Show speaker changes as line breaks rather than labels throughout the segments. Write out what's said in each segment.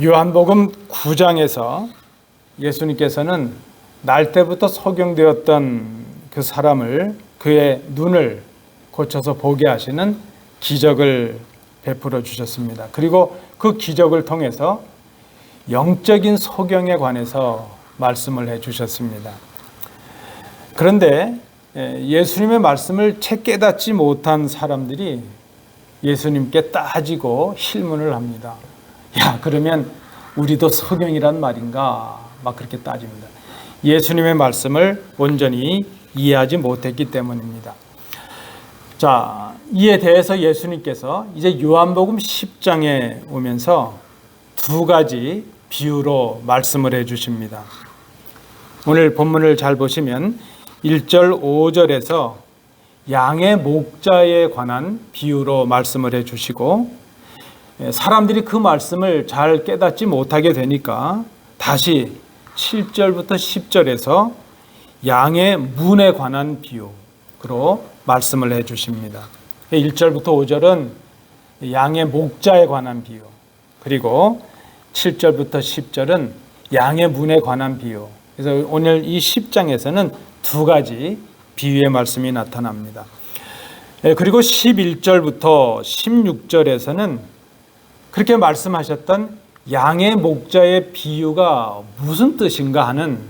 요한복음 9장에서 예수님께서는 날 때부터 소경되었던 그 사람을 그의 눈을 고쳐서 보게 하시는 기적을 베풀어 주셨습니다. 그리고 그 기적을 통해서 영적인 소경에 관해서 말씀을 해 주셨습니다. 그런데 예수님의 말씀을 채 깨닫지 못한 사람들이 예수님께 따지고 힐문을 합니다. 야, 그러면 우리도 소경이란 말인가? 막 그렇게 따집니다. 예수님의 말씀을 온전히 이해하지 못했기 때문입니다. 자, 이에 대해서 예수님께서 이제 요한복음 10장에 오면서 두 가지 비유로 말씀을 해 주십니다. 오늘 본문을 잘 보시면 1절 5절에서 양의 목자에 관한 비유로 말씀을 해 주시고, 사람들이 그 말씀을 잘 깨닫지 못하게 되니까 다시 7절부터 10절에서 양의 문에 관한 비유로 말씀을 해 주십니다. 1절부터 5절은 양의 목자에 관한 비유, 그리고 7절부터 10절은 양의 문에 관한 비유. 그래서 오늘 이 10장에서는 두 가지 비유의 말씀이 나타납니다. 그리고 11절부터 16절에서는 그렇게 말씀하셨던 양의 목자의 비유가 무슨 뜻인가 하는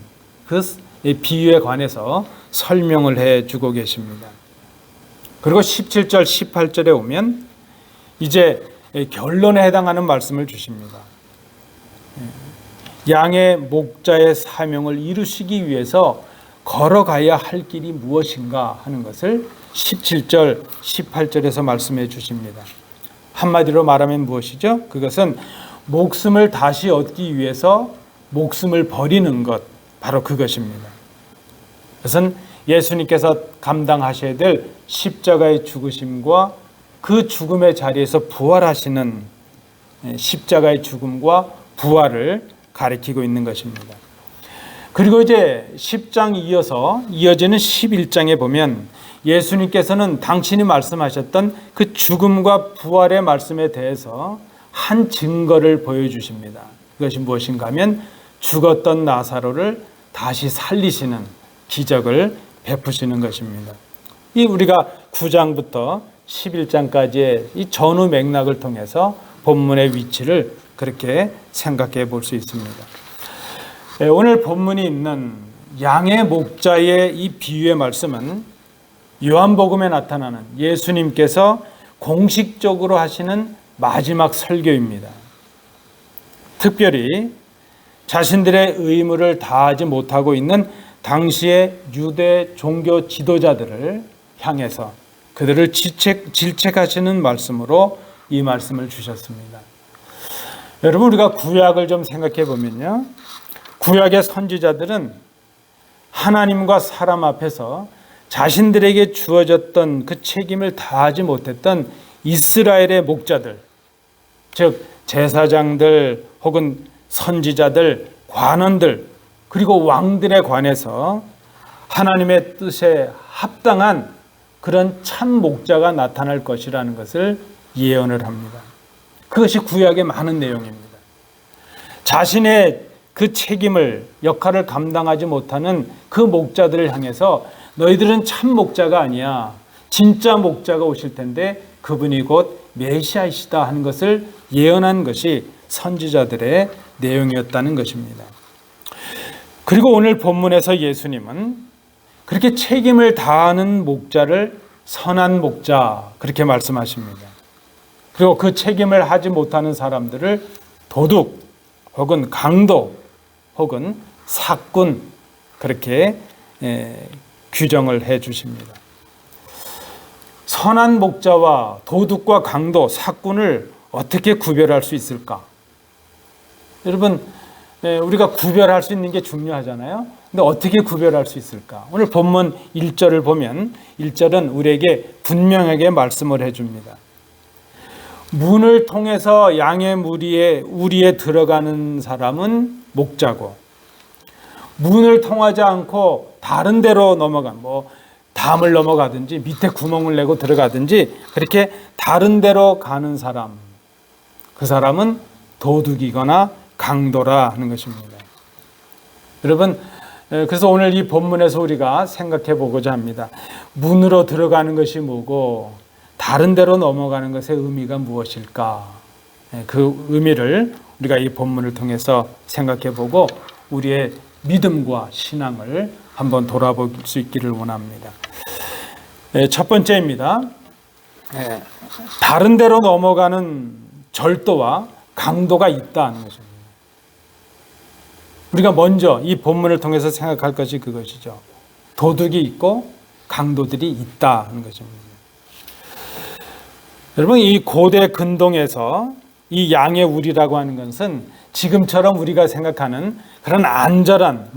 그 비유에 관해서 설명을 해주고 계십니다. 그리고 17절, 18절에 오면 이제 결론에 해당하는 말씀을 주십니다. 양의 목자의 사명을 이루시기 위해서 걸어가야 할 길이 무엇인가 하는 것을 17절, 18절에서 말씀해 주십니다. 한마디로 말하면 무엇이죠? 그것은 목숨을 다시 얻기 위해서 목숨을 버리는 것, 바로 그것입니다. 그것은 예수님께서 감당하셔야 될 십자가의 죽으심과 그 죽음의 자리에서 부활하시는 십자가의 죽음과 부활을 가리키고 있는 것입니다. 그리고 이제 10장 이어지는 11장에 보면 예수님께서는 당신이 말씀하셨던 그 죽음과 부활의 말씀에 대해서 한 증거를 보여주십니다. 그것이 무엇인가 하면 죽었던 나사로를 다시 살리시는 기적을 베푸시는 것입니다. 이 우리가 9장부터 11장까지의 이 전후 맥락을 통해서 본문의 위치를 그렇게 생각해 볼 수 있습니다. 오늘 본문이 있는 양의 목자의 이 비유의 말씀은 요한복음에 나타나는 예수님께서 공식적으로 하시는 마지막 설교입니다. 특별히 자신들의 의무를 다하지 못하고 있는 당시의 유대 종교 지도자들을 향해서 그들을 질책하시는 말씀으로 이 말씀을 주셨습니다. 여러분, 우리가 구약을 좀 생각해 보면요, 구약의 선지자들은 하나님과 사람 앞에서 자신들에게 주어졌던 그 책임을 다하지 못했던 이스라엘의 목자들, 즉 제사장들 혹은 선지자들, 관원들, 그리고 왕들에 관해서 하나님의 뜻에 합당한 그런 참 목자가 나타날 것이라는 것을 예언을 합니다. 그것이 구약의 많은 내용입니다. 자신의 그 책임을, 역할을 감당하지 못하는 그 목자들을 향해서 너희들은 참 목자가 아니야, 진짜 목자가 오실 텐데 그분이 곧 메시아이시다 하는 것을 예언한 것이 선지자들의 내용이었다는 것입니다. 그리고 오늘 본문에서 예수님은 그렇게 책임을 다하는 목자를 선한 목자, 그렇게 말씀하십니다. 그리고 그 책임을 하지 못하는 사람들을 도둑 혹은 강도 혹은 사꾼, 그렇게 규정을 해 주십니다. 선한 목자와 도둑과 강도, 사꾼을 어떻게 구별할 수 있을까? 여러분, 우리가 구별할 수 있는 게 중요하잖아요. 근데 어떻게 구별할 수 있을까? 오늘 본문 1절을 보면 1절은 우리에게 분명하게 말씀을 해줍니다. 문을 통해서 양의 우리에 들어가는 사람은 목자고, 문을 통하지 않고 다른 데로 넘어간, 담을 넘어가든지 밑에 구멍을 내고 들어가든지 그렇게 다른 데로 가는 사람, 그 사람은 도둑이거나 강도라 하는 것입니다. 여러분, 그래서 오늘 이 본문에서 우리가 생각해 보고자 합니다. 문으로 들어가는 것이 뭐고 다른 데로 넘어가는 것의 의미가 무엇일까? 그 의미를 우리가 이 본문을 통해서 생각해 보고 우리의 믿음과 신앙을 한번 돌아볼 수 있기를 원합니다. 첫 번째입니다. 다른 데로 넘어가는 절도와 강도가 있다는 것입니다. 우리가 먼저 이 본문을 통해서 생각할 것이 그것이죠. 도둑이 있고 강도들이 있다는 것입니다. 여러분, 이 고대 근동에서 이 양의 우리라고 하는 것은 지금처럼 우리가 생각하는 그런 안전한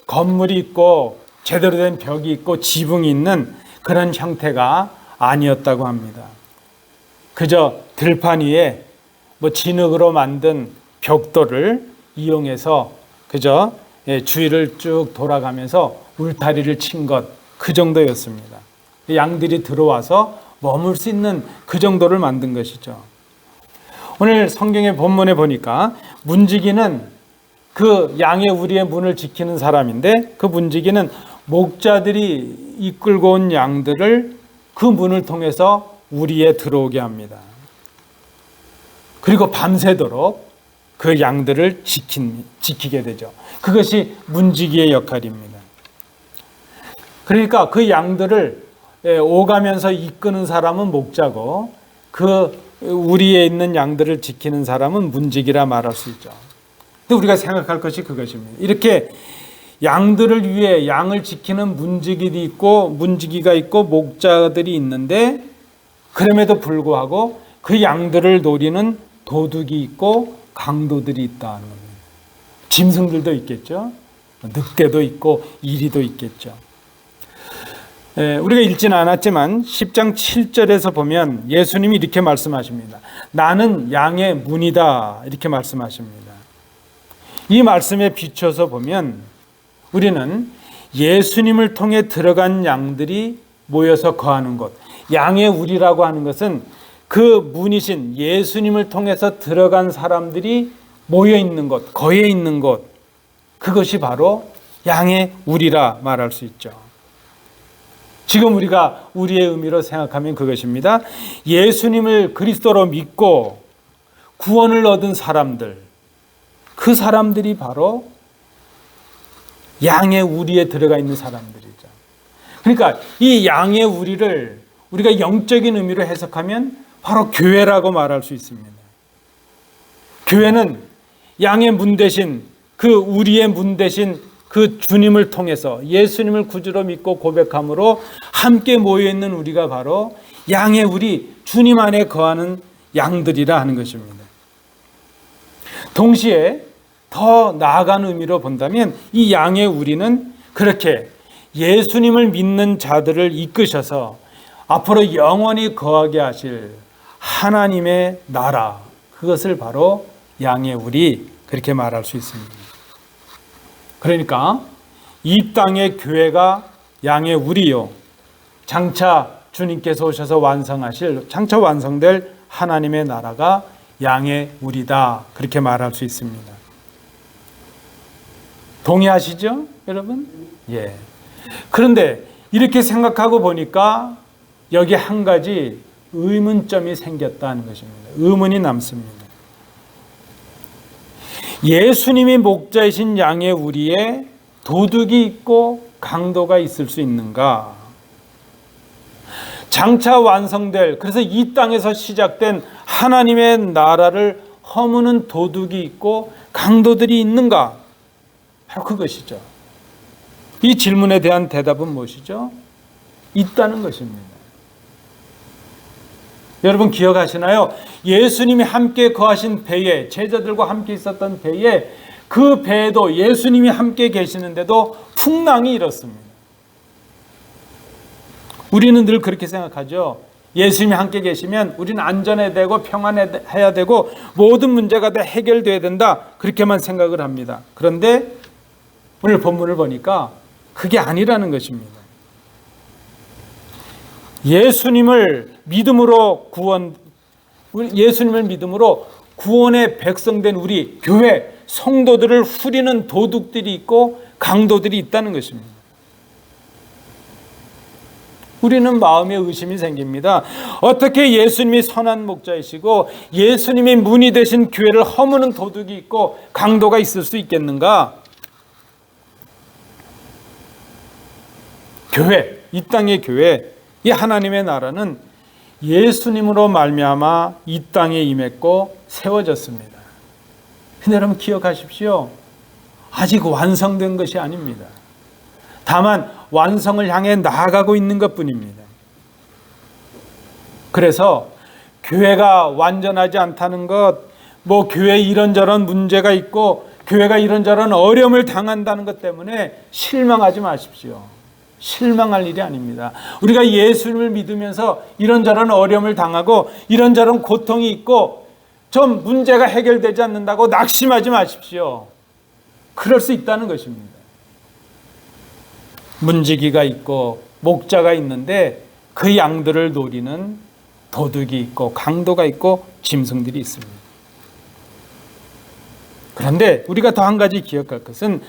건물이 있고 제대로 된 벽이 있고 지붕이 있는 그런 형태가 아니었다고 합니다. 그저 들판 위에 진흙으로 만든 벽돌을 이용해서 그저 주위를 쭉 돌아가면서 울타리를 친 것, 그 정도였습니다. 양들이 들어와서 머물 수 있는 그 정도를 만든 것이죠. 오늘 성경의 본문에 보니까 문지기는 그 양의 우리의 문을 지키는 사람인데 그 문지기는 목자들이 이끌고 온 양들을 그 문을 통해서 우리에 들어오게 합니다. 그리고 밤새도록 그 양들을 지키게 되죠. 그것이 문지기의 역할입니다. 그러니까 그 양들을 오가면서 이끄는 사람은 목자고 그 우리에 있는 양들을 지키는 사람은 문지기라 말할 수 있죠. 근데 우리가 생각할 것이 그것입니다. 이렇게 양들을 위해 양을 지키는 문지기가 있고 목자들이 있는데 그럼에도 불구하고 그 양들을 노리는 도둑이 있고 강도들이 있다는 겁니다. 짐승들도 있겠죠. 늑대도 있고 이리도 있겠죠. 우리가 읽지는 않았지만 10장 7절에서 보면 예수님이 이렇게 말씀하십니다. 나는 양의 문이다 이렇게 말씀하십니다. 이 말씀에 비춰서 보면 우리는 예수님을 통해 들어간 양들이 모여서 거하는 곳, 양의 우리라고 하는 것은 그 문이신 예수님을 통해서 들어간 사람들이 모여 있는 곳, 거해 있는 곳, 그것이 바로 양의 우리라 말할 수 있죠. 지금 우리가 우리의 의미로 생각하면 그것입니다. 예수님을 그리스도로 믿고 구원을 얻은 사람들, 그 사람들이 바로 양의 우리에 들어가 있는 사람들이죠. 그러니까 이 양의 우리를 우리가 영적인 의미로 해석하면 바로 교회라고 말할 수 있습니다. 교회는 양의 문 대신 그 우리의 문 대신 그 주님을 통해서 예수님을 구주로 믿고 고백함으로 함께 모여있는 우리가 바로 양의 우리 주님 안에 거하는 양들이라 하는 것입니다. 동시에 더 나아간 의미로 본다면 이 양의 우리는 그렇게 예수님을 믿는 자들을 이끄셔서 앞으로 영원히 거하게 하실 하나님의 나라, 그것을 바로 양의 우리 그렇게 말할 수 있습니다. 그러니까 이 땅의 교회가 양의 우리요, 장차 주님께서 오셔서 완성하실 장차 완성될 하나님의 나라가 양의 우리다 그렇게 말할 수 있습니다. 동의하시죠, 여러분? 예. 그런데 이렇게 생각하고 보니까 여기 한 가지 의문점이 생겼다는 것입니다. 의문이 남습니다. 예수님이 목자이신 양의 우리에 도둑이 있고 강도가 있을 수 있는가? 장차 완성될, 그래서 이 땅에서 시작된 하나님의 나라를 허무는 도둑이 있고 강도들이 있는가? 바로 그것이죠. 이 질문에 대한 대답은 무엇이죠? 있다는 것입니다. 여러분 기억하시나요? 예수님이 함께 거하신 배에, 제자들과 함께 있었던 배에, 그 배에도 예수님이 함께 계시는데도 풍랑이 일었습니다. 우리는 늘 그렇게 생각하죠. 예수님이 함께 계시면 우리는 안전해야 되고 평안해야 되고 모든 문제가 다 해결돼야 된다, 그렇게만 생각을 합니다. 그런데 오늘 본문을 보니까 그게 아니라는 것입니다. 예수님을 믿음으로 구원의 백성된 우리 교회 성도들을 후리는 도둑들이 있고 강도들이 있다는 것입니다. 우리는 마음에 의심이 생깁니다. 어떻게 예수님이 선한 목자이시고 예수님이 문이 되신 교회를 허무는 도둑이 있고 강도가 있을 수 있겠는가? 교회, 이 땅의 교회, 이 하나님의 나라는 예수님으로 말미암아 이 땅에 임했고 세워졌습니다. 근데 여러분 기억하십시오. 아직 완성된 것이 아닙니다. 다만 완성을 향해 나아가고 있는 것뿐입니다. 그래서 교회가 완전하지 않다는 것, 뭐 교회에 이런저런 문제가 있고 교회가 이런저런 어려움을 당한다는 것 때문에 실망하지 마십시오. 실망할 일이 아닙니다. 우리가 예수님을 믿으면서 이런저런 어려움을 당하고 이런저런 고통이 있고 좀 문제가 해결되지 않는다고 낙심하지 마십시오. 그럴 수 있다는 것입니다. 문지기가 있고 목자가 있는데 그 양들을 노리는 도둑이 있고 강도가 있고 짐승들이 있습니다. 그런데 우리가 더 한 가지 기억할 것은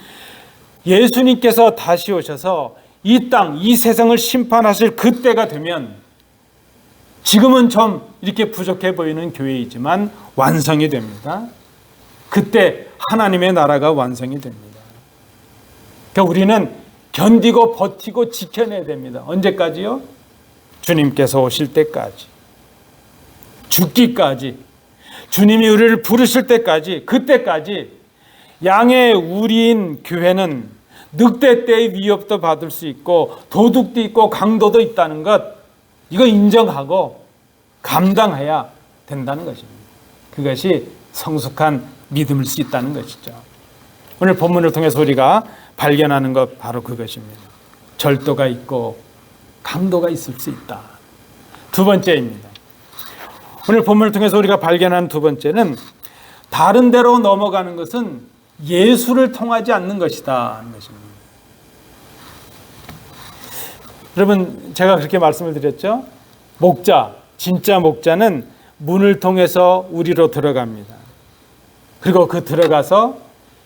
예수님께서 다시 오셔서 이 땅, 이 세상을 심판하실 그때가 되면 지금은 좀 이렇게 부족해 보이는 교회이지만 완성이 됩니다. 그때 하나님의 나라가 완성이 됩니다. 그러니까 우리는 견디고 버티고 지켜내야 됩니다. 언제까지요? 주님께서 오실 때까지. 죽기까지. 주님이 우리를 부르실 때까지, 그때까지 양의 우리인 교회는 늑대 때의 위협도 받을 수 있고 도둑도 있고 강도도 있다는 것, 이거 인정하고 감당해야 된다는 것입니다. 그것이 성숙한 믿음일 수 있다는 것이죠. 오늘 본문을 통해서 우리가 발견하는 것 바로 그것입니다. 절도가 있고 강도가 있을 수 있다. 두 번째입니다. 오늘 본문을 통해서 우리가 발견한 두 번째는 다른 데로 넘어가는 것은 예수를 통하지 않는 것이다 하는 것입니다. 여러분 제가 그렇게 말씀을 드렸죠. 목자, 진짜 목자는 문을 통해서 우리로 들어갑니다. 그리고 그 들어가서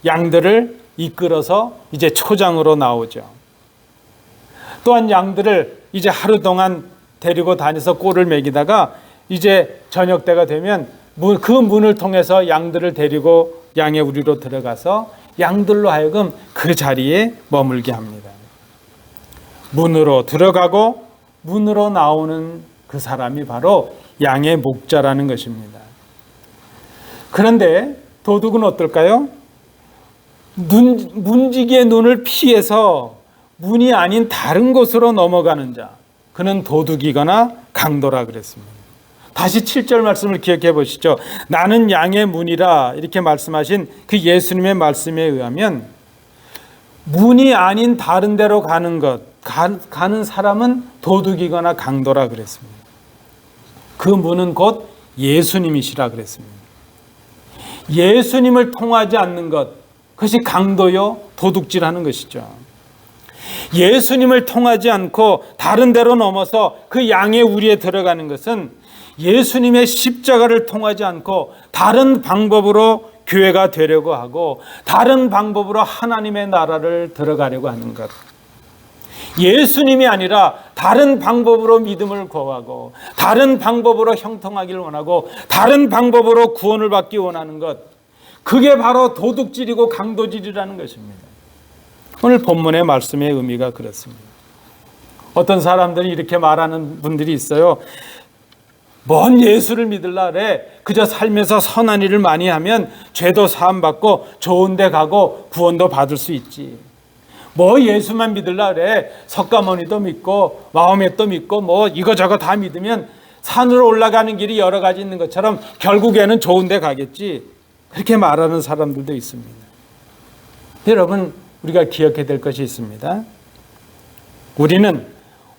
양들을 이끌어서 이제 초장으로 나오죠. 또한 양들을 이제 하루 동안 데리고 다녀서 꼴을 먹이다가 이제 저녁 때가 되면 그 문을 통해서 양들을 데리고 양의 우리로 들어가서 양들로 하여금 그 자리에 머물게 합니다. 문으로 들어가고 문으로 나오는 그 사람이 바로 양의 목자라는 것입니다. 그런데 도둑은 어떨까요? 문지기의 눈을 피해서 문이 아닌 다른 곳으로 넘어가는 자, 그는 도둑이거나 강도라 그랬습니다. 다시 7절 말씀을 기억해 보시죠. 나는 양의 문이라 이렇게 말씀하신 그 예수님의 말씀에 의하면 문이 아닌 다른 데로 가는 사람은 도둑이거나 강도라 그랬습니다. 그 문은 곧 예수님이시라 그랬습니다. 예수님을 통하지 않는 것, 그것이 강도요 도둑질하는 것이죠. 예수님을 통하지 않고 다른 데로 넘어서 그 양의 우리에 들어가는 것은 예수님의 십자가를 통하지 않고 다른 방법으로 교회가 되려고 하고 다른 방법으로 하나님의 나라를 들어가려고 하는 것. 예수님이 아니라 다른 방법으로 믿음을 구하고 다른 방법으로 형통하기를 원하고 다른 방법으로 구원을 받기 원하는 것, 그게 바로 도둑질이고 강도질이라는 것입니다. 오늘 본문의 말씀의 의미가 그렇습니다. 어떤 사람들이 이렇게 말하는 분들이 있어요. 뭔 예수를 믿으려 그래. 그저 살면서 선한 일을 많이 하면 죄도 사함받고 좋은 데 가고 구원도 받을 수 있지. 뭐 예수만 믿으려 그래. 석가모니도 믿고 마호멧도 믿고 뭐 이거저거 다 믿으면 산으로 올라가는 길이 여러 가지 있는 것처럼 결국에는 좋은 데 가겠지. 그렇게 말하는 사람들도 있습니다. 여러분, 우리가 기억해야 될 것이 있습니다. 우리는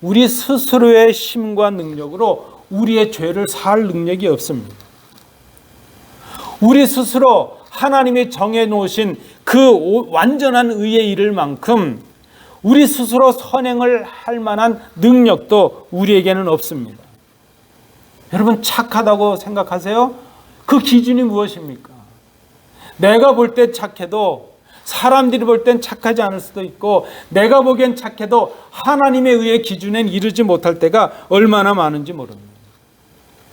우리 스스로의 힘과 능력으로 우리의 죄를 살 능력이 없습니다. 우리 스스로 하나님이 정해놓으신 그 완전한 의에 이를 만큼 우리 스스로 선행을 할 만한 능력도 우리에게는 없습니다. 여러분 착하다고 생각하세요? 그 기준이 무엇입니까? 내가 볼 때 착해도 사람들이 볼 땐 착하지 않을 수도 있고, 내가 보기엔 착해도 하나님에 의해 기준엔 이르지 못할 때가 얼마나 많은지 모릅니다.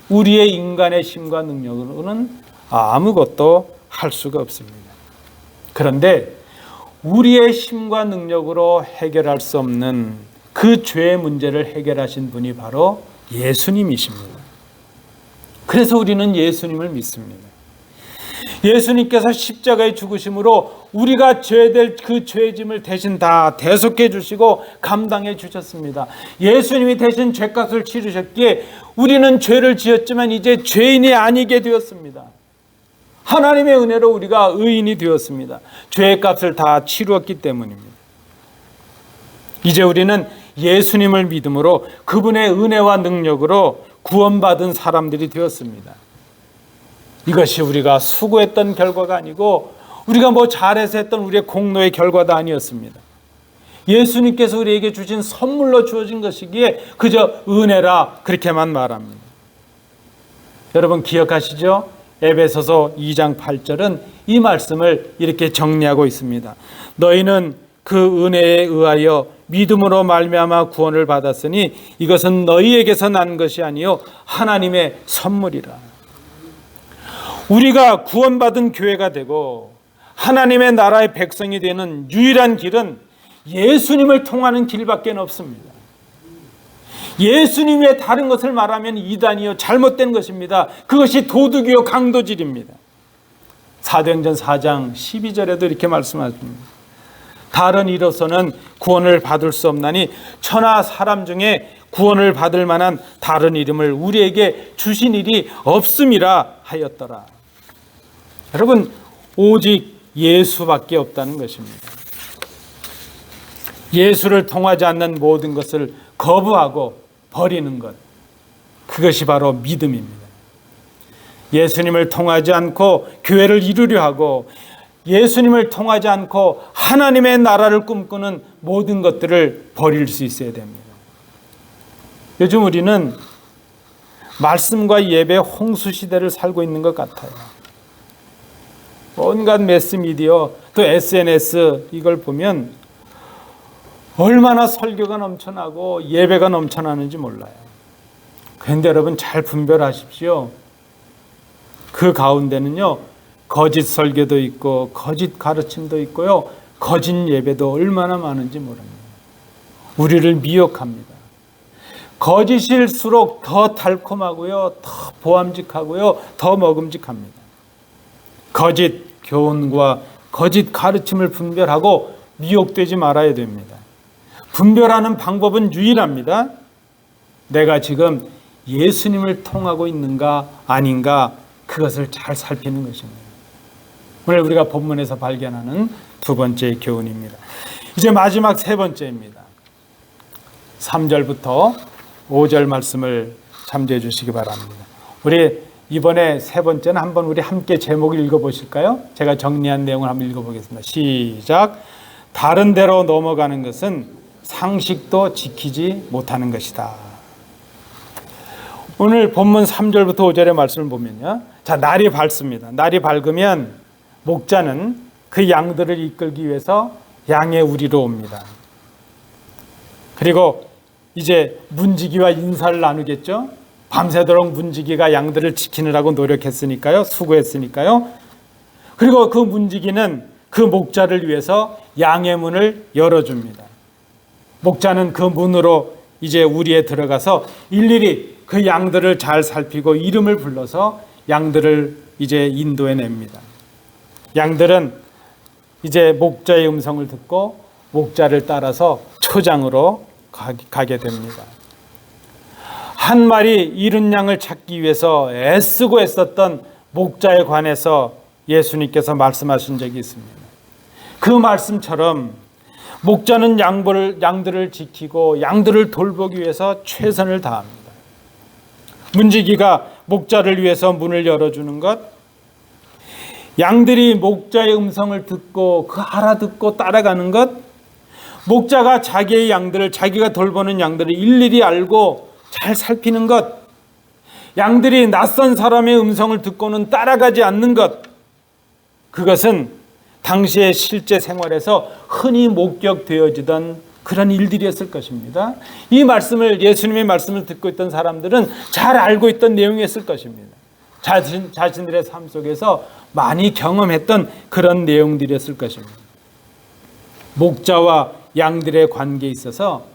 우리의 인간의 힘과 능력으로는 아무것도 할 수가 없습니다. 그런데 우리의 힘과 능력으로 해결할 수 없는 그 죄의 문제를 해결하신 분이 바로 예수님이십니다. 그래서 우리는 예수님을 믿습니다. 예수님께서 십자가의 죽으심으로 우리가 죄될 그 죄짐을 대신 다 대속해 주시고 감당해 주셨습니다. 예수님이 대신 죄값을 치르셨기에 우리는 죄를 지었지만 이제 죄인이 아니게 되었습니다. 하나님의 은혜로 우리가 의인이 되었습니다. 죄의 값을 다 치루었기 때문입니다. 이제 우리는 예수님을 믿음으로 그분의 은혜와 능력으로 구원받은 사람들이 되었습니다. 이것이 우리가 수고했던 결과가 아니고 우리가 뭐 잘해서 했던 우리의 공로의 결과도 아니었습니다. 예수님께서 우리에게 주신 선물로 주어진 것이기에 그저 은혜라 그렇게만 말합니다. 여러분 기억하시죠? 에베소서 2장 8절은 이 말씀을 이렇게 정리하고 있습니다. 너희는 그 은혜에 의하여 믿음으로 말미암아 구원을 받았으니 이것은 너희에게서 난 것이 아니요 하나님의 선물이라. 우리가 구원받은 교회가 되고 하나님의 나라의 백성이 되는 유일한 길은 예수님을 통하는 길밖에 없습니다. 예수님 외에 다른 것을 말하면 이단이요 잘못된 것입니다. 그것이 도둑이요 강도질입니다. 사도행전 4장 12절에도 이렇게 말씀하십니다. 다른 이로서는 구원을 받을 수 없나니 천하 사람 중에 구원을 받을 만한 다른 이름을 우리에게 주신 일이 없음이라 하였더라. 여러분 오직 예수밖에 없다는 것입니다. 예수를 통하지 않는 모든 것을 거부하고 버리는 것, 그것이 바로 믿음입니다. 예수님을 통하지 않고 교회를 이루려 하고 예수님을 통하지 않고 하나님의 나라를 꿈꾸는 모든 것들을 버릴 수 있어야 됩니다. 요즘 우리는 말씀과 예배 홍수 시대를 살고 있는 것 같아요. 온갖 매스미디어 또 SNS 이걸 보면 얼마나 설교가 넘쳐나고 예배가 넘쳐나는지 몰라요. 그런데 여러분 잘 분별하십시오. 그 가운데는요 거짓 설교도 있고 거짓 가르침도 있고요 거짓 예배도 얼마나 많은지 모릅니다. 우리를 미혹합니다. 거짓일수록 더 달콤하고요 더 보암직하고요 더 먹음직합니다. 거짓 교훈과 거짓 가르침을 분별하고 미혹되지 말아야 됩니다. 분별하는 방법은 유일합니다. 내가 지금 예수님을 통하고 있는가 아닌가 그것을 잘 살피는 것입니다. 오늘 우리가 본문에서 발견하는 두 번째 교훈입니다. 이제 마지막 세 번째입니다. 3절부터 5절 말씀을 참조해 주시기 바랍니다. 우리 이번에 세 번째는 한번 우리 함께 제목을 읽어보실까요? 제가 정리한 내용을 한번 읽어보겠습니다. 시작. 다른 데로 넘어가는 것은 상식도 지키지 못하는 것이다. 오늘 본문 3절부터 5절의 말씀을 보면요. 자, 날이 밝습니다. 날이 밝으면 목자는 그 양들을 이끌기 위해서 양의 우리로 옵니다. 그리고 이제 문지기와 인사를 나누겠죠. 밤새도록 문지기가 양들을 지키느라고 노력했으니까요. 수고했으니까요. 그리고 그 문지기는 그 목자를 위해서 양의 문을 열어줍니다. 목자는 그 문으로 이제 우리에 들어가서 일일이 그 양들을 잘 살피고 이름을 불러서 양들을 이제 인도해 냅니다. 양들은 이제 목자의 음성을 듣고 목자를 따라서 초장으로 가게 됩니다. 한 마리 잃은 양을 찾기 위해서 애쓰고 애썼던 목자에 관해서 예수님께서 말씀하신 적이 있습니다. 그 말씀처럼 목자는 양들을 지키고 양들을 돌보기 위해서 최선을 다합니다. 문지기가 목자를 위해서 문을 열어주는 것, 양들이 목자의 음성을 듣고 그 알아듣고 따라가는 것, 목자가 자기의 양들을 자기가 돌보는 양들을 일일이 알고 잘 살피는 것, 양들이 낯선 사람의 음성을 듣고는 따라가지 않는 것, 그것은 당시의 실제 생활에서 흔히 목격되어지던 그런 일들이었을 것입니다. 이 말씀을, 예수님의 말씀을 듣고 있던 사람들은 잘 알고 있던 내용이었을 것입니다. 자신들의 삶 속에서 많이 경험했던 그런 내용들이었을 것입니다. 목자와 양들의 관계에 있어서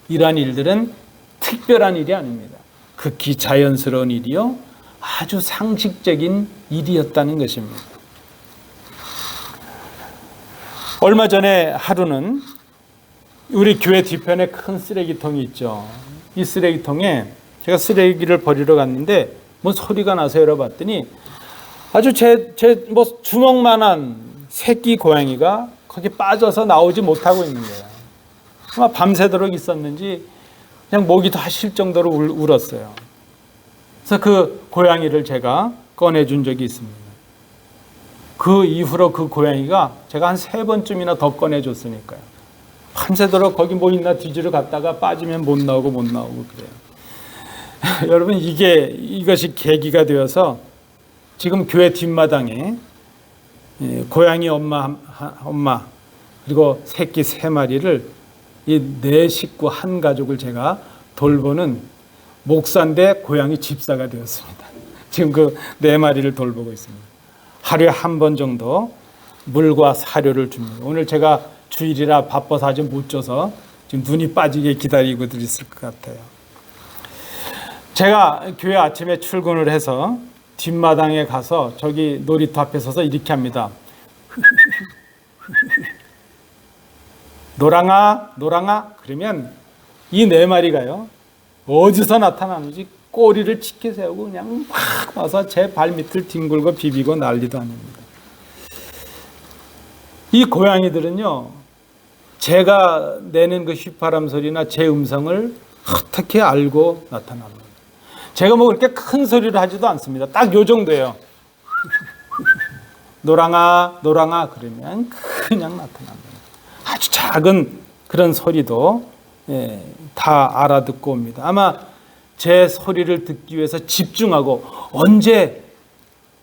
이러한 일들은 특별한 일이 아닙니다. 극히 자연스러운 일이요, 아주 상식적인 일이었다는 것입니다. 얼마 전에 하루는 우리 교회 뒤편에 큰 쓰레기통이 있죠. 이 쓰레기통에 제가 쓰레기를 버리러 갔는데 뭐 소리가 나서 열어봤더니 아주 제 주먹만한 새끼 고양이가 거기 빠져서 나오지 못하고 있는 거예요. 아마 밤새도록 있었는지 그냥 목이 다 쉴 정도로 울었어요. 그래서 그 고양이를 제가 꺼내준 적이 있습니다. 그 이후로 그 고양이가 제가 한 3번쯤이나 더 꺼내줬으니까요. 밤새도록 거기 뭐 있나 뒤지러 갔다가 빠지면 못 나오고 그래요. 여러분, 이것이 계기가 되어서 지금 교회 뒷마당에 고양이 엄마 그리고 새끼 3마리를 이 4식구 한 가족을 제가 돌보는 목사인데 고양이 집사가 되었습니다. 지금 그 4마리를 돌보고 있습니다. 하루에 한 번 정도 물과 사료를 줍니다. 오늘 제가 주일이라 바빠서 아직 못 줘서 지금 눈이 빠지게 기다리고 있을 것 같아요. 제가 교회 아침에 출근을 해서 뒷마당에 가서 저기 놀이터 앞에 서서 이렇게 합니다. 노랑아, 노랑아. 그러면 이 4마리가요, 어디서 나타나는지 꼬리를 치켜 세우고 그냥 막 와서 제 발밑을 뒹굴고 비비고 난리도 아닙니다. 이 고양이들은요, 제가 내는 그 휘파람 소리나 제 음성을 어떻게 알고 나타납니다. 제가 뭐 그렇게 큰 소리를 하지도 않습니다. 딱 요 정도예요. 노랑아, 노랑아. 그러면 그냥 나타납니다. 아주 작은 그런 소리도 다 알아듣고 옵니다. 아마 제 소리를 듣기 위해서 집중하고 언제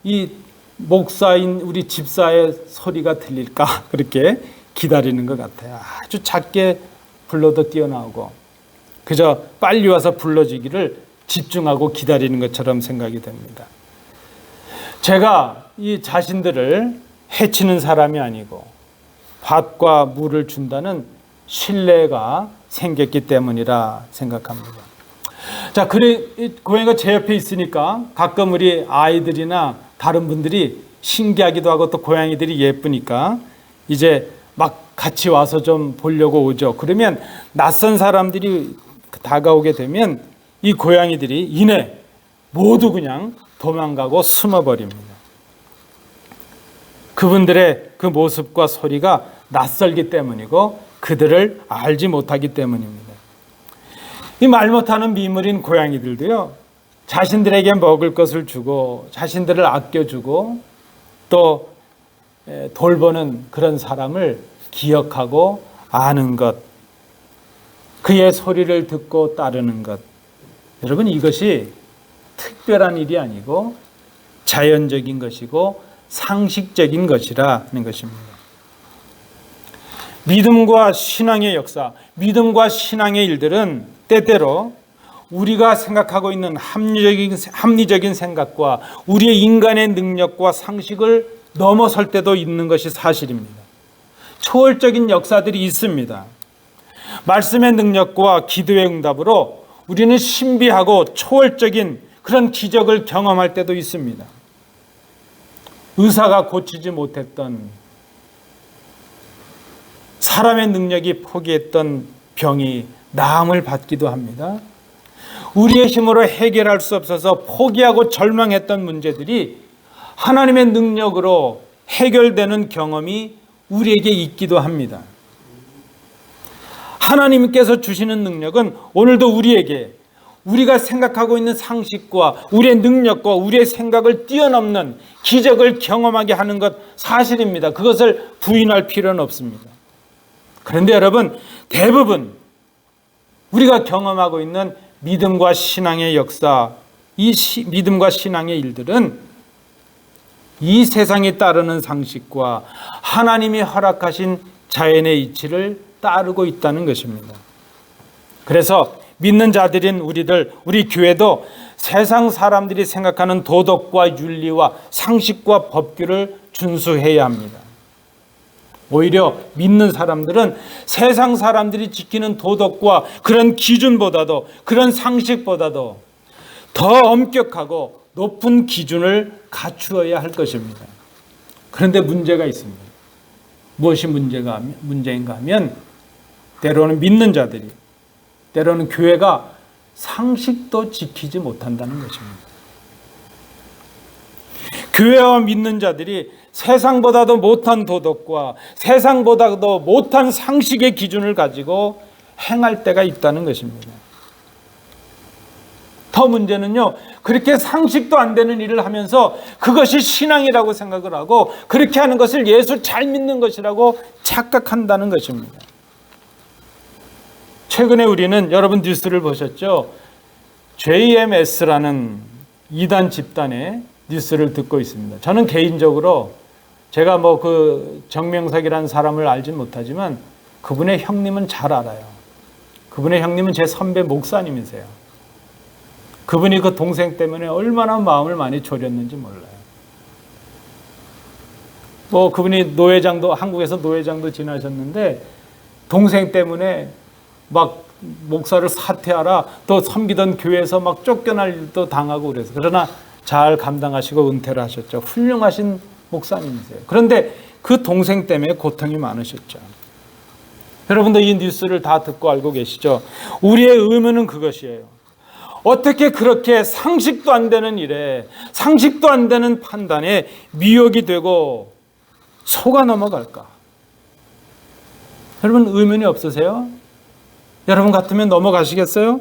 이 목사인 우리 집사의 소리가 들릴까 그렇게 기다리는 것 같아요. 아주 작게 불러도 뛰어나오고 그저 빨리 와서 불러주기를 집중하고 기다리는 것처럼 생각이 됩니다. 제가 이 자신들을 해치는 사람이 아니고 밥과 물을 준다는 신뢰가 생겼기 때문이라 생각합니다. 자, 그래 고양이가 제 옆에 있으니까 가끔 우리 아이들이나 다른 분들이 신기하기도 하고 또 고양이들이 예쁘니까 이제 막 같이 와서 좀 보려고 오죠. 그러면 낯선 사람들이 다가오게 되면 이 고양이들이 이내 모두 그냥 도망가고 숨어버립니다. 그분들의 그 모습과 소리가 낯설기 때문이고 그들을 알지 못하기 때문입니다. 이 말 못하는 미물인 고양이들도요, 자신들에게 먹을 것을 주고 자신들을 아껴주고 또 돌보는 그런 사람을 기억하고 아는 것, 그의 소리를 듣고 따르는 것, 여러분, 이것이 특별한 일이 아니고 자연적인 것이고 상식적인 것이라는 것입니다. 믿음과 신앙의 역사, 믿음과 신앙의 일들은 때때로 우리가 생각하고 있는 합리적인 생각과 우리의 인간의 능력과 상식을 넘어설 때도 있는 것이 사실입니다. 초월적인 역사들이 있습니다. 말씀의 능력과 기도의 응답으로 우리는 신비하고 초월적인 그런 기적을 경험할 때도 있습니다. 의사가 고치지 못했던, 사람의 능력이 포기했던 병이 나음을 받기도 합니다. 우리의 힘으로 해결할 수 없어서 포기하고 절망했던 문제들이 하나님의 능력으로 해결되는 경험이 우리에게 있기도 합니다. 하나님께서 주시는 능력은 오늘도 우리에게 우리가 생각하고 있는 상식과 우리의 능력과 우리의 생각을 뛰어넘는 기적을 경험하게 하는 것 사실입니다. 그것을 부인할 필요는 없습니다. 그런데 여러분, 대부분 우리가 경험하고 있는 믿음과 신앙의 역사, 이 믿음과 신앙의 일들은 이 세상이 따르는 상식과 하나님이 허락하신 자연의 이치를 따르고 있다는 것입니다. 그래서 믿는 자들인 우리 교회도 세상 사람들이 생각하는 도덕과 윤리와 상식과 법규를 준수해야 합니다. 오히려 믿는 사람들은 세상 사람들이 지키는 도덕과 그런 기준보다도, 그런 상식보다도 더 엄격하고 높은 기준을 갖추어야 할 것입니다. 그런데 문제가 있습니다. 무엇이 문제인가 하면 때로는 믿는 자들이, 때로는 교회가 상식도 지키지 못한다는 것입니다. 교회와 믿는 자들이 세상보다도 못한 도덕과 세상보다도 못한 상식의 기준을 가지고 행할 때가 있다는 것입니다. 더 문제는요, 그렇게 상식도 안 되는 일을 하면서 그것이 신앙이라고 생각을 하고 그렇게 하는 것을 예수 잘 믿는 것이라고 착각한다는 것입니다. 최근에 우리는 여러분 뉴스를 보셨죠? JMS라는 이단 집단의 뉴스를 듣고 있습니다. 저는 개인적으로 제가 그 정명석이라는 사람을 알진 못하지만 그분의 형님은 잘 알아요. 그분의 형님은 제 선배 목사님이세요. 그분이 그 동생 때문에 얼마나 마음을 많이 졸였는지 몰라요. 그분이 한국에서 노회장도 지나셨는데 동생 때문에 막 목사를 사퇴하라, 또 섬기던 교회에서 막 쫓겨날 일도 당하고 그래서, 그러나 잘 감당하시고 은퇴를 하셨죠. 훌륭하신 목사님이세요. 그런데 그 동생 때문에 고통이 많으셨죠. 여러분도 이 뉴스를 다 듣고 알고 계시죠? 우리의 의문은 그것이에요. 어떻게 그렇게 상식도 안 되는 일에, 상식도 안 되는 판단에 미혹이 되고 속아 넘어갈까? 여러분 의문이 없으세요? 여러분 같으면 넘어가시겠어요?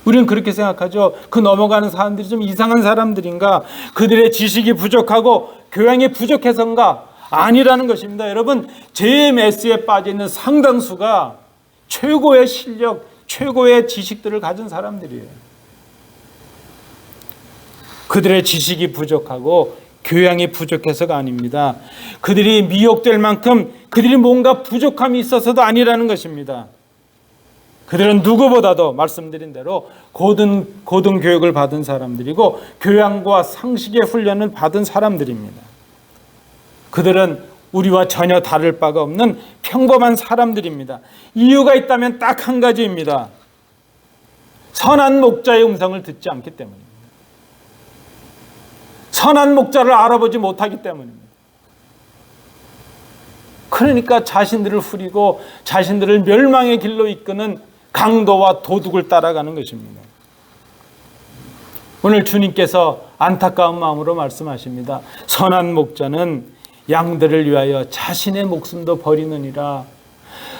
우리는 그렇게 생각하죠. 그 넘어가는 사람들이 좀 이상한 사람들인가? 그들의 지식이 부족하고 교양이 부족해서인가? 아니라는 것입니다. 여러분, JMS에 빠져 있는 상당수가 최고의 실력, 최고의 지식들을 가진 사람들이에요. 그들의 지식이 부족하고 교양이 부족해서가 아닙니다. 그들이 미혹될 만큼 그들이 뭔가 부족함이 있어서도 아니라는 것입니다. 그들은 누구보다도 말씀드린 대로 고등 교육을 받은 사람들이고 교양과 상식의 훈련을 받은 사람들입니다. 그들은 우리와 전혀 다를 바가 없는 평범한 사람들입니다. 이유가 있다면 딱 한 가지입니다. 선한 목자의 음성을 듣지 않기 때문입니다. 선한 목자를 알아보지 못하기 때문입니다. 그러니까 자신들을 후리고 자신들을 멸망의 길로 이끄는 강도와 도둑을 따라가는 것입니다. 오늘 주님께서 안타까운 마음으로 말씀하십니다. 선한 목자는 양들을 위하여 자신의 목숨도 버리느니라.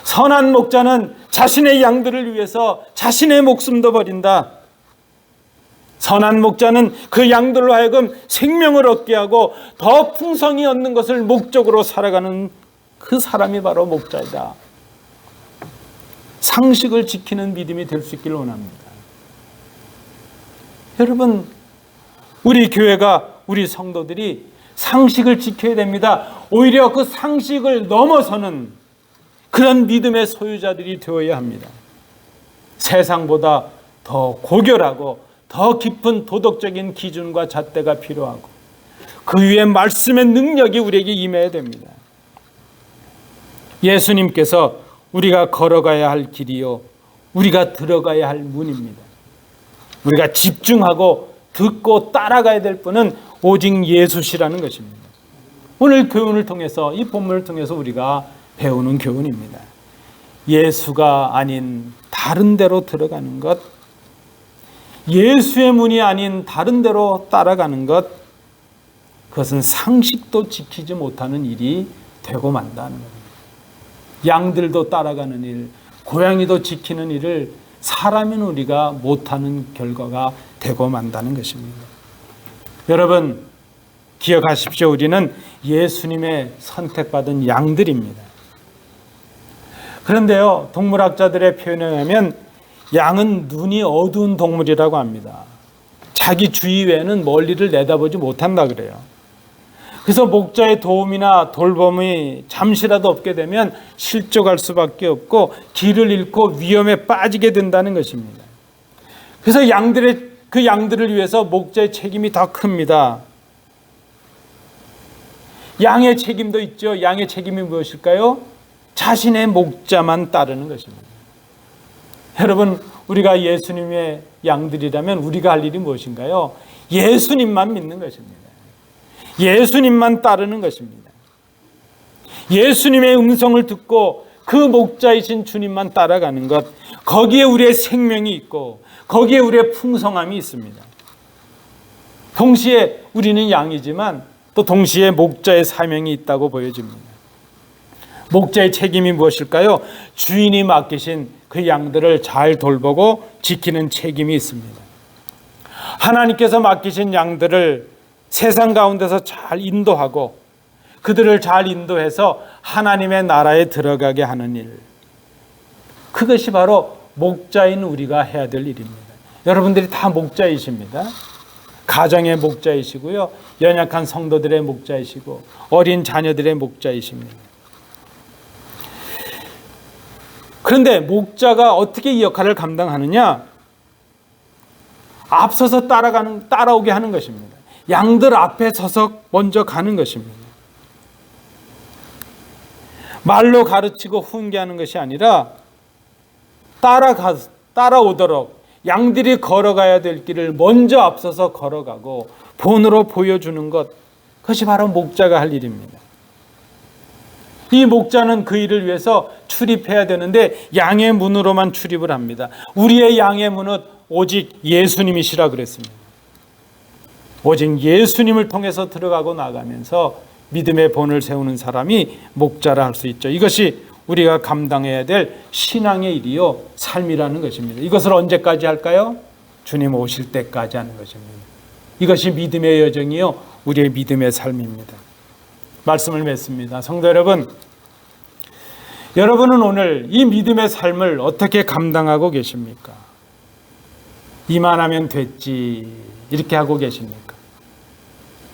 선한 목자는 자신의 양들을 위해서 자신의 목숨도 버린다. 선한 목자는 그 양들로 하여금 생명을 얻게 하고 더 풍성히 얻는 것을 목적으로 살아가는 그 사람이 바로 목자이다. 상식을 지키는 믿음이 될 수 있기를 원합니다. 여러분, 우리 교회가, 우리 성도들이 상식을 지켜야 됩니다. 오히려 그 상식을 넘어서는 그런 믿음의 소유자들이 되어야 합니다. 세상보다 더 고결하고 더 깊은 도덕적인 기준과 잣대가 필요하고 그 위에 말씀의 능력이 우리에게 임해야 됩니다. 예수님께서 우리가 걸어가야 할 길이요, 우리가 들어가야 할 문입니다. 우리가 집중하고 듣고 따라가야 될 분은 오직 예수시라는 것입니다. 오늘 교훈을 통해서, 이 본문을 통해서 우리가 배우는 교훈입니다. 예수가 아닌 다른 데로 들어가는 것, 예수의 문이 아닌 다른 데로 따라가는 것, 그것은 상식도 지키지 못하는 일이 되고 만다는 겁니다. 양들도 따라가는 일, 고양이도 지키는 일을 사람인 우리가 못하는 결과가 되고 만다는 것입니다. 여러분, 기억하십시오. 우리는 예수님의 선택받은 양들입니다. 그런데요, 동물학자들의 표현에 의하면 양은 눈이 어두운 동물이라고 합니다. 자기 주위 외에는 멀리를 내다보지 못한다 그래요. 그래서 목자의 도움이나 돌봄이 잠시라도 없게 되면 실족할 수밖에 없고 길을 잃고 위험에 빠지게 된다는 것입니다. 그래서 그 양들을 위해서 목자의 책임이 더 큽니다. 양의 책임도 있죠. 양의 책임이 무엇일까요? 자신의 목자만 따르는 것입니다. 여러분, 우리가 예수님의 양들이라면 우리가 할 일이 무엇인가요? 예수님만 믿는 것입니다. 예수님만 따르는 것입니다. 예수님의 음성을 듣고 그 목자이신 주님만 따라가는 것, 거기에 우리의 생명이 있고 거기에 우리의 풍성함이 있습니다. 동시에 우리는 양이지만 또 동시에 목자의 사명이 있다고 보여집니다. 목자의 책임이 무엇일까요? 주인이 맡기신 그 양들을 잘 돌보고 지키는 책임이 있습니다. 하나님께서 맡기신 양들을 세상 가운데서 잘 인도하고 그들을 잘 인도해서 하나님의 나라에 들어가게 하는 일, 그것이 바로 목자인 우리가 해야 될 일입니다. 여러분들이 다 목자이십니다. 가정의 목자이시고요, 연약한 성도들의 목자이시고 어린 자녀들의 목자이십니다. 그런데 목자가 어떻게 이 역할을 감당하느냐? 앞서서 따라오게 하는 것입니다. 양들 앞에 서서 먼저 가는 것입니다. 말로 가르치고 훈계하는 것이 아니라 따라오도록 양들이 걸어가야 될 길을 먼저 앞서서 걸어가고 본으로 보여주는 것, 그것이 바로 목자가 할 일입니다. 이 목자는 그 일을 위해서 출입해야 되는데 양의 문으로만 출입을 합니다. 우리의 양의 문은 오직 예수님이시라 그랬습니다. 오직 예수님을 통해서 들어가고 나가면서 믿음의 본을 세우는 사람이 목자라 할 수 있죠. 이것이 우리가 감당해야 될 신앙의 일이요, 삶이라는 것입니다. 이것을 언제까지 할까요? 주님 오실 때까지 하는 것입니다. 이것이 믿음의 여정이요, 우리의 믿음의 삶입니다. 말씀을 맺습니다. 성도 여러분, 여러분은 오늘 이 믿음의 삶을 어떻게 감당하고 계십니까? 이만하면 됐지, 이렇게 하고 계십니까?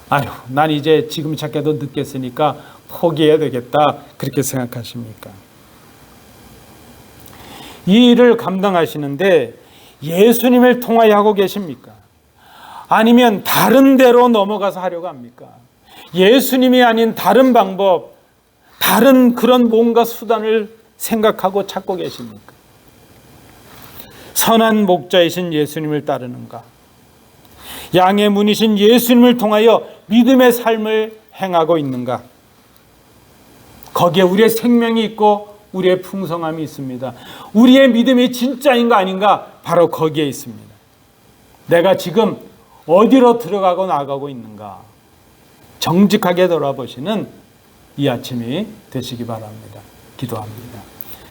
아유, 난 이제 지금 찾게도 늦겠으니까 포기해야 되겠다, 그렇게 생각하십니까? 이 일을 감당하시는데 예수님을 통하여 하고 계십니까? 아니면 다른 데로 넘어가서 하려고 합니까? 예수님이 아닌 다른 방법, 다른 그런 뭔가 수단을 생각하고 찾고 계십니까? 선한 목자이신 예수님을 따르는가? 양의 문이신 예수님을 통하여 믿음의 삶을 행하고 있는가? 거기에 우리의 생명이 있고 우리의 풍성함이 있습니다. 우리의 믿음이 진짜인가 아닌가? 바로 거기에 있습니다. 내가 지금 어디로 들어가고 나가고 있는가? 정직하게 돌아보시는 이 아침이 되시기 바랍니다. 기도합니다.